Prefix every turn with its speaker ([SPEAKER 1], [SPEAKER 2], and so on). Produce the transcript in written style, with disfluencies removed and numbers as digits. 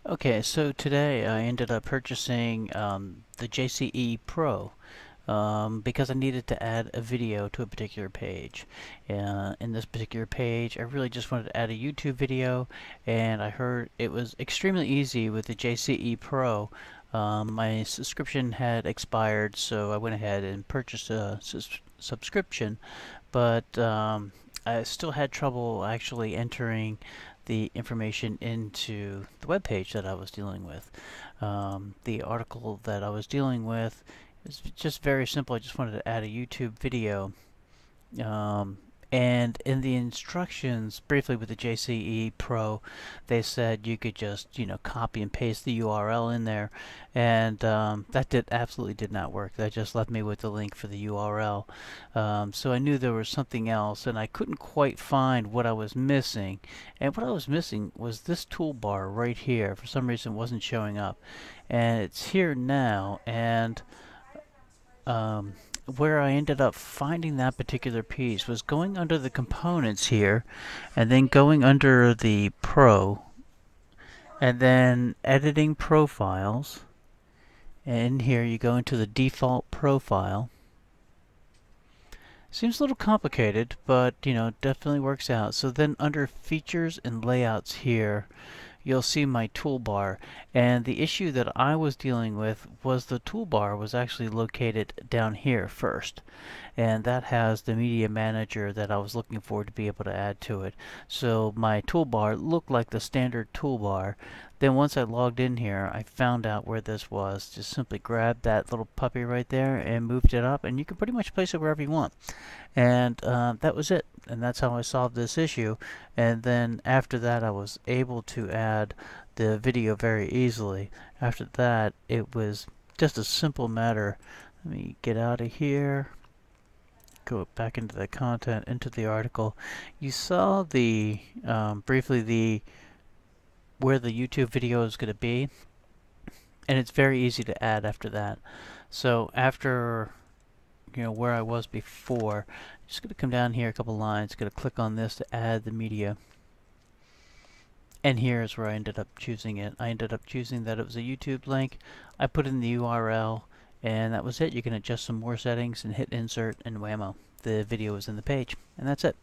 [SPEAKER 1] Okay, so today I ended up purchasing the JCE Pro because I needed to add a video to a particular page. In this particular page, I really just wanted to add a YouTube video, and I heard it was extremely easy with the JCE Pro. My subscription had expired, so I went ahead and purchased a subscription, but I still had trouble actually entering the information into the web page that I was dealing with. The article that I was dealing with is just very simple. I just wanted to add a YouTube video. Um, and in the instructions, briefly with the JCE Pro, they said you could just, copy and paste the URL in there, and that absolutely did not work. That just left me with the link for the URL. So I knew there was something else, and I couldn't quite find what I was missing. And what I was missing was this toolbar right here. For some reason, it wasn't showing up, and it's here now. And um, where I ended up finding that particular piece was going under the components here, and then going under the Pro, and then editing profiles. And in here you go into the default profile. Seems a little complicated, but definitely works out. So then under features and layouts here, you'll see my toolbar. And the issue that I was dealing with was the toolbar was actually located down here first. And that has the media manager that I was looking for to be able to add to it. So my toolbar looked like the standard toolbar. Then once I logged in here, I found out where this was. Just simply grabbed that little puppy right there and moved it up, and you can pretty much place it wherever you want. And that was it. And that's how I solved this issue. And then after that, I was able to add the video very easily. After that, it was just a simple matter. Let me get out of here. Go back into the content, into the article. You saw the briefly the where the YouTube video is going to be, and it's very easy to add after that. So after where I was before, I'm just going to come down here a couple lines, going to click on this to add the media. And here's where I ended up choosing it. I ended up choosing that it was a YouTube link. I put in the URL, and that was it. You can adjust some more settings and hit insert, and whammo, the video is in the page. And that's it.